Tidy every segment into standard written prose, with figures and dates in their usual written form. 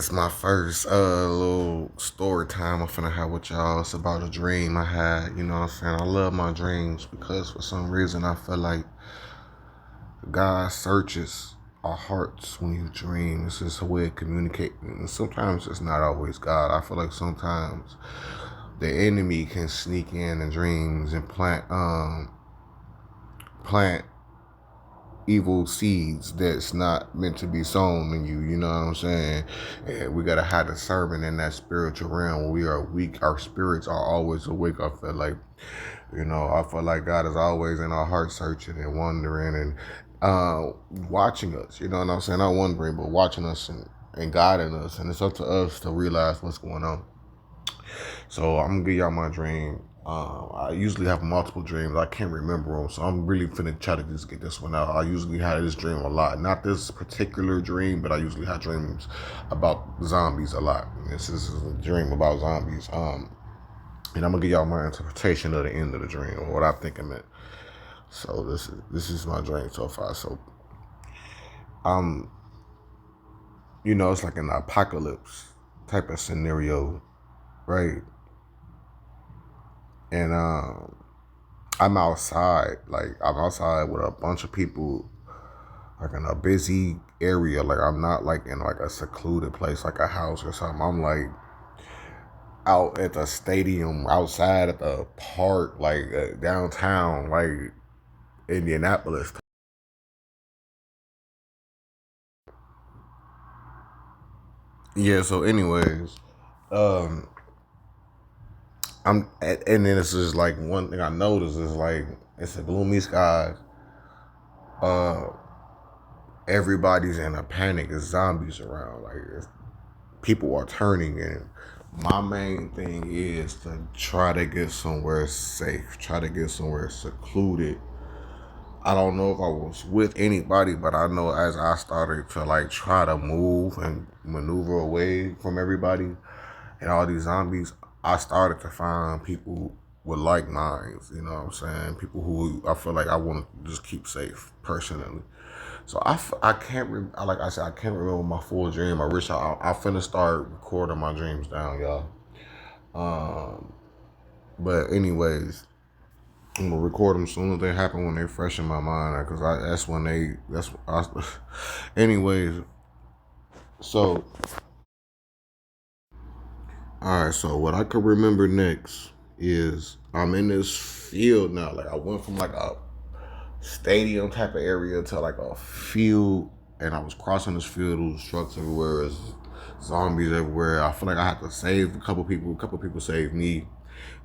It's my first little story time I'm finna have with y'all. It's about a dream I had, you know what I'm saying? I love my dreams because for some reason I feel like God searches our hearts when you dream. It's just a way of communicating. And sometimes it's not always God. I feel like sometimes the enemy can sneak in dreams and plant evil seeds that's not meant to be sown in you, you know what I'm saying? And we gotta have discernment in that spiritual realm. When we are weak, our spirits are always awake. I feel like, I feel like God is always in our heart searching and wondering and watching us, you know what I'm saying? Not wondering, but watching us and guiding us. And it's up to us to realize what's going on. So I'm gonna give y'all my dream. I usually have multiple dreams. I can't remember them, so I'm really finna try to just get this one out. I usually have this dream a lot. Not this particular dream, but I usually have dreams about zombies a lot. This is a dream about zombies. And I'm gonna give y'all my interpretation of the end of the dream or what I think it meant. So this is my dream so far. So um, it's like an apocalypse type of scenario, right? And I'm outside with a bunch of people, like in a busy area. Like I'm not like in like a secluded place, like a house or something. I'm like out at the stadium, outside at the park, like downtown, like Indianapolis. Yeah. So, anyways, um, and then it's just like one thing I noticed is like it's a gloomy sky. Uh, everybody's in a panic. There's zombies around. Like people are turning in. My main thing is to try to get somewhere safe, try to get somewhere secluded. I don't know if I was with anybody, but I know as I started to like try to move and maneuver away from everybody and all these zombies, I started to find people with like minds, you know what I'm saying? People who I feel like I want to just keep safe personally. So I can't like I said, I can't remember my full dream. I wish I finna start recording my dreams down, y'all. Um, but anyways, I'm gonna record them as soon as they happen when they're fresh in my mind, cause that's when anyways, so all right. So what I could remember next is I'm in this field now. Like I went from like a stadium type of area to like a field, and I was crossing this field. There was trucks everywhere, there's zombies everywhere. I feel like I had to save a couple people. A couple people saved me,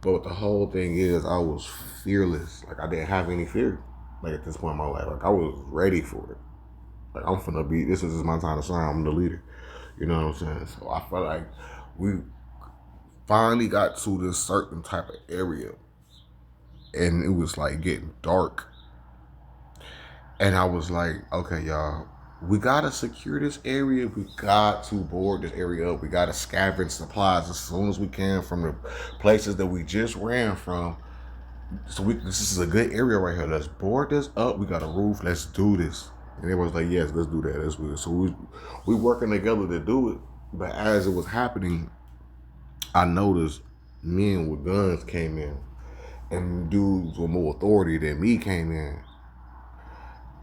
but the whole thing is I was fearless. Like I didn't have any fear. Like at this point in my life, like I was ready for it. Like I'm finna be. This is my time to shine. I'm the leader. You know what I'm saying? So I felt like we finally got to this certain type of area, and it was like getting dark. And I was like, okay, y'all, we gotta secure this area. We got to board this area up. We gotta scavenge supplies as soon as we can from the places that we just ran from. So this is a good area right here. Let's board this up. We got a roof. Let's do this. And everyone's like, yes, let's do that. Let's do it. So we working together to do it. But as it was happening, I noticed men with guns came in, and dudes with more authority than me came in.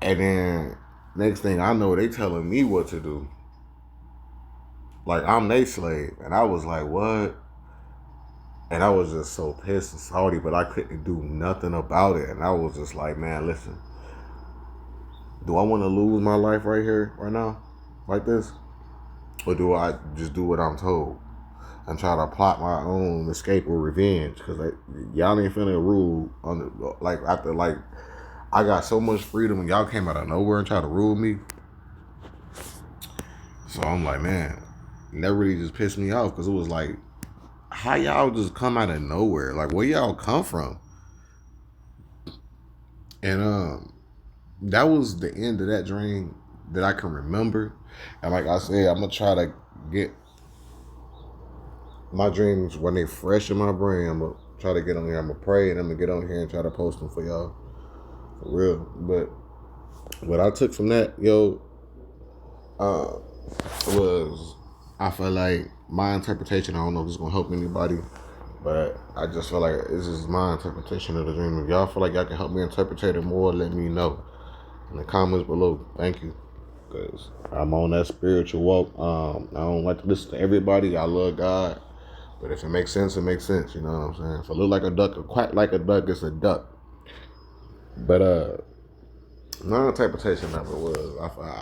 And then next thing I know, they telling me what to do. Like I'm their slave. And I was like, what? And I was just so pissed and salty, but I couldn't do nothing about it. And I was just like, man, listen, do I want to lose my life right here, right now, like this? Or do I just do what I'm told and try to plot my own escape or revenge? Because y'all ain't finna rule on the, like, after, like, I got so much freedom and y'all came out of nowhere and tried to rule me. So I'm like, man, and that really just pissed me off because it was like, how y'all just come out of nowhere? Like, where y'all come from? And that was the end of that dream that I can remember. And like I said, I'm gonna try to get my dreams when they fresh in my brain. I'm gonna try to get on here. I'm gonna pray and I'm gonna get on here and try to post them for y'all, for real. But what I took from that, yo, was I feel like my interpretation, I don't know if it's gonna help anybody, but I just feel like this is my interpretation of the dream. If y'all feel like y'all can help me interpret it more, let me know in the comments below. Thank you. Because I'm on that spiritual walk. I don't like to listen to everybody. I love God. But if it makes sense, it makes sense. You know what I'm saying? If I look like a duck, or quack like a duck, it's a duck. But my interpretation of it was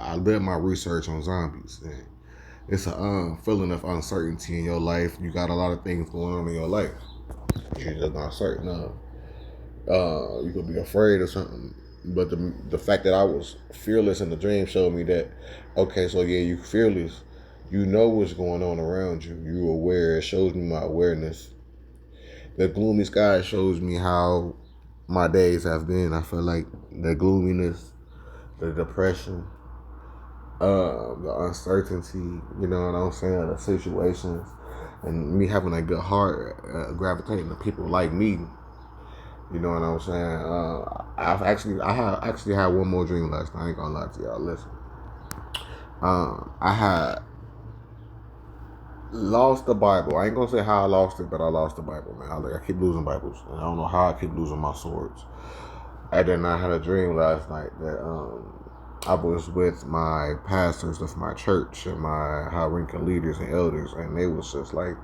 I did my research on zombies. And it's a feeling of uncertainty in your life. You got a lot of things going on in your life. You're just not certain of. You could be afraid of something. But the fact that I was fearless in the dream showed me that, okay, so yeah, you fearless. You know what's going on around you. You aware. It shows me my awareness. The gloomy sky shows me how my days have been. I feel like the gloominess, the depression, the uncertainty, you know what I'm saying, the situations, and me having a good heart, gravitating to people like me. You know what I'm saying? I have actually had one more dream last night. I ain't gonna lie to y'all. Listen, I had lost the Bible. I ain't gonna say how I lost it, but I lost the Bible, man. I keep losing Bibles, and I don't know how I keep losing my swords. And then I had a dream last night that I was with my pastors of my church and my high ranking leaders and elders, and they was just like,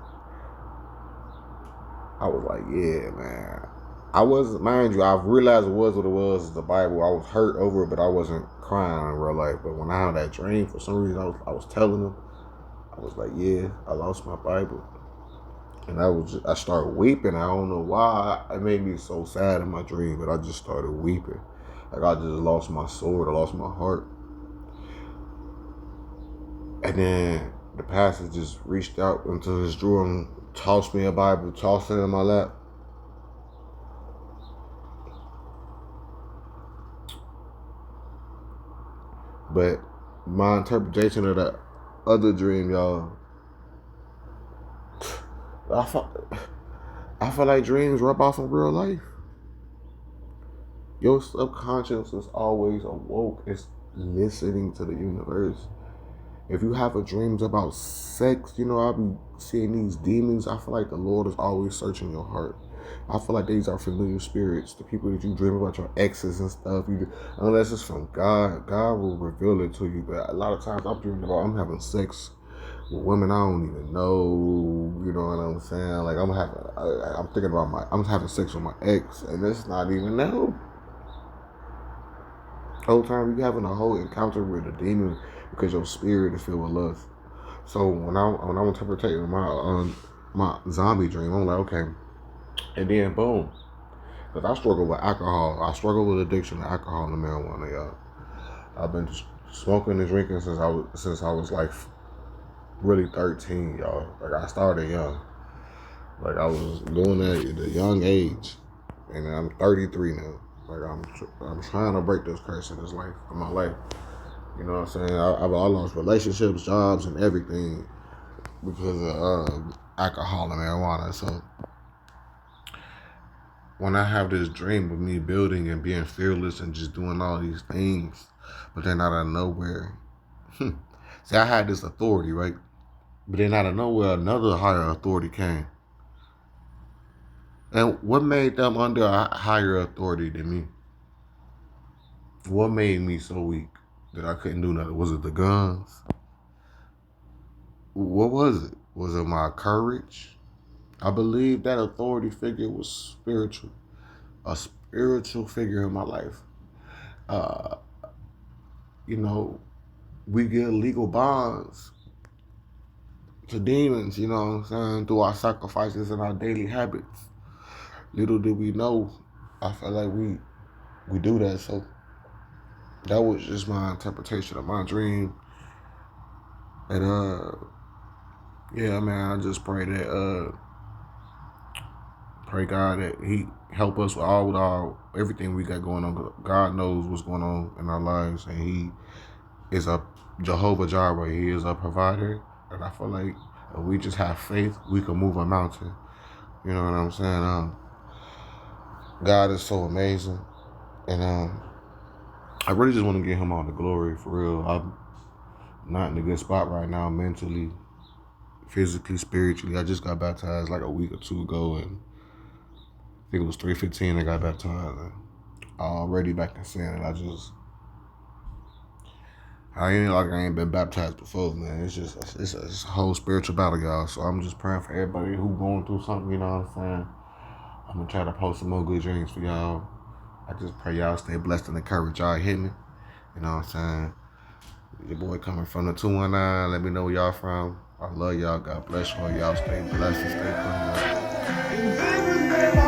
I was like, yeah, man. I was, mind you, I realized it was what it was, the Bible. I was hurt over it, but I wasn't crying in real life. But when I had that dream, for some reason, I was telling them, I was like, yeah, I lost my Bible. And I started weeping. I don't know why. It made me so sad in my dream, but I just started weeping. Like I just lost my sword. I lost my heart. And then the pastor just reached out into his drawer and tossed me a Bible, tossed it in my lap. But my interpretation of that other dream, y'all, I feel like dreams rub off in real life. Your subconscious is always awoke. It's listening to the universe. If you have a dreams about sex, you know, I'll be seeing these demons. I feel like the Lord is always searching your heart. I feel like these are familiar spirits. The people that you dream about, your exes and stuff. Unless it's from God, God will reveal it to you. But a lot of times I'm dreaming about I'm having sex with women I don't even know. You know what I'm saying? Like I'm thinking about I'm having sex with my ex, and it's not even that. Whole time you having a whole encounter with a demon because your spirit is filled with lust. So when I'm interpreting my zombie dream, I'm like, okay, and then boom, because I struggle with alcohol. I struggle with addiction to alcohol and marijuana, y'all. I've been smoking and drinking since I was like really 13, y'all. Like I started young. Like I was doing that at a young age, and I'm 33 now. Like I'm trying to break this curse in this life, in my life. You know what I'm saying? I lost relationships, jobs, and everything because of alcohol and marijuana. So when I have this dream of me building and being fearless and just doing all these things, but then out of nowhere, see, I had this authority, right? But then out of nowhere, another higher authority came. And what made them under a higher authority than me? What made me so weak that I couldn't do nothing? Was it the guns? What was it? Was it my courage? I believe that authority figure was spiritual, a spiritual figure in my life. Uh, you know, we get legal bonds to demons, you know what I'm saying, through our sacrifices and our daily habits. Little did we know, I feel like we do that. So that was just my interpretation of my dream. And yeah, man, I just pray God that He help us with our everything we got going on. God knows what's going on in our lives, and He is a Jehovah Jireh. He is a provider, and I feel like if we just have faith, we can move a mountain. You know what I'm saying? God is so amazing, and I really just want to give Him all the glory for real. I'm not in a good spot right now mentally. physically, spiritually. I just got baptized like a week or two ago, and I think it was 3:15 I got baptized. And already back in sin, and I ain't like I ain't been baptized before, man. It's a whole spiritual battle, y'all. So I'm just praying for everybody who going through something, you know what I'm saying? I'm gonna try to post some more good dreams for y'all. I just pray y'all stay blessed and encouraged. Y'all hit me. You know what I'm saying? Your boy coming from the 219. Let me know where y'all from. I love y'all. God bless y'all. Y'all stay blessed and stay clean.